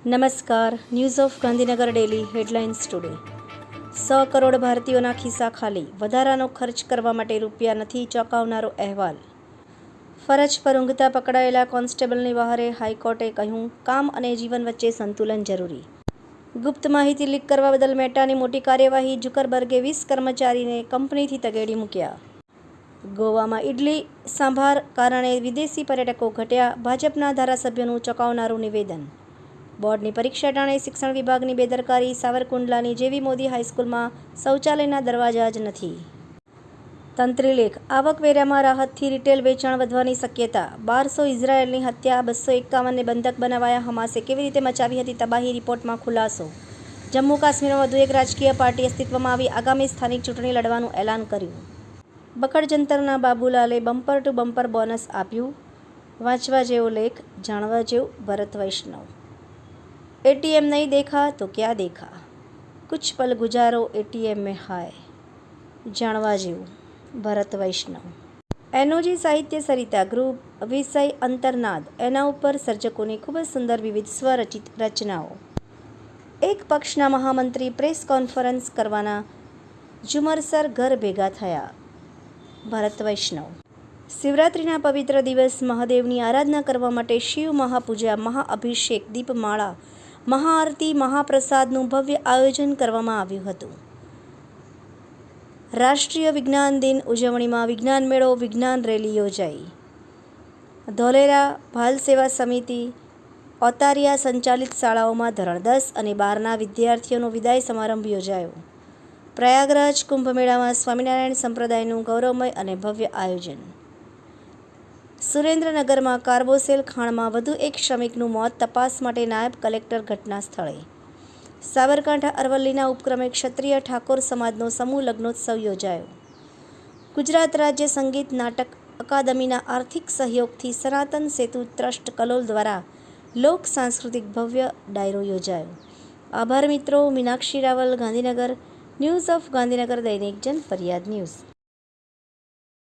નમસ્કાર. News of Gandhinagar daily headlines today. 100 crore ભારતીયોના ખિસ્સા ખાલી, વધારાનો ખર્ચ કરવા માટે રૂપિયા નથી, ચોંકાવનારો અહેવાલ. ફરજ પર ઊંઘતા પકડાયેલા કોન્સ્ટેબલની વહારે હાઈકોર્ટે કહ્યું, કામ અને જીવન વચ્ચે સંતુલન જરૂરી. ગુપ્ત માહિતી લીક કરવા બદલ મેટાની મોટી કાર્યવાહી, ઝુકરબર્ગે 20 કર્મચારીને કંપનીથી તગેડી મૂક્યા. ગોવામાં ઇડલી સાંભાર કારણે વિદેશી પર્યટકો ઘટ્યા, ભાજપના ધારાસભ્યોનું ચોંકાવનારું નિવેદન. બોર્ડની પરીક્ષા ટાણે શિક્ષણ વિભાગની બેદરકારી, સાવરકુંડલાની જેવી મોદી હાઈસ્કૂલમાં શૌચાલયના દરવાજા જ નથી. તંત્રી લેખ, આવકવેરામાં રાહતથી રિટેલ વેચાણ વધવાની શક્યતા. 1200 ઇઝરાયેલની હત્યા, 251ને બંધક બનાવાયા. હમાસે કેવી રીતે મચાવી હતી તબાહી, રિપોર્ટમાં ખુલાસો. જમ્મુ કાશ્મીરમાં વધુ એક રાજકીય પાર્ટી અસ્તિત્વમાં આવી, આગામી સ્થાનિક ચૂંટણી લડવાનું એલાન કર્યું. બખડ જંતરના બાબુલાલે બમ્પર ટુ બમ્પર બોનસ આપ્યું. વાંચવા જેવો લેખ, જાણવા જેવું. ભરત વૈષ્ણવ. एटीएम नहीं देखा तो क्या देखा, कुछ पल गुजारो एटीएम में हाय. જાણવા જેવું. ભરત વૈષ્ણવ. એનોજી સાહિત્ય સરિતા ગ્રુપ, વિષય અંતર્નાદ. એના ઉપર સર્જકોની ખૂબ જ સુંદર વિવિધ સ્વરચિત રચનાઓ. એક પક્ષના મહામંત્રી પ્રેસ કોન્ફરન્સ કરવાના ઝુમરસર ઘર ભેગા થયા. ભરત વૈષ્ણવ. શિવરાત્રિના પવિત્ર દિવસ મહાદેવની આરાધના કરવા માટે શિવ મહાપૂજા, મહાઅભિષેક, દીપમાળા, મહાઆરતી, મહાપ્રસાદનું ભવ્ય આયોજન કરવામાં આવ્યું હતું. રાષ્ટ્રીય વિજ્ઞાન દિન ઉજવણીમાં વિજ્ઞાન મેળો, વિજ્ઞાન રેલી યોજાઈ. ધોલેરા બાલ સેવા સમિતિ ઓતારિયા સંચાલિત શાળાઓમાં ધોરણ 10 અને 12ના વિદ્યાર્થીઓનો વિદાય સમારંભ યોજાયો. પ્રયાગરાજ કુંભ મેળામાં સ્વામિનારાયણ સંપ્રદાયનું ગૌરવમય અને ભવ્ય આયોજન. સુરેન્દ્રનગરમાં કાર્બોસેલ ખાણમાં વધુ એક શ્રમિકનું મોત, તપાસ માટે નાયબ કલેક્ટર ઘટના સ્થળે. સાબરકાંઠા અરવલ્લીના ઉપક્રમે ક્ષત્રિય ઠાકોર સમાજનો સમૂહ લગ્નોત્સવ યોજાયો. ગુજરાત રાજ્ય સંગીત નાટક અકાદમીના આર્થિક સહયોગથી સનાતન સેતુ ટ્રસ્ટ કલોલ દ્વારા લોક સાંસ્કૃતિક ભવ્ય ડાયરો યોજાયો. આભાર મિત્રો. મીનાક્ષી રાવલ, ગાંધીનગર. ન્યૂઝ ઓફ ગાંધીનગર દૈનિક જન ફરિયાદ ન્યૂઝ.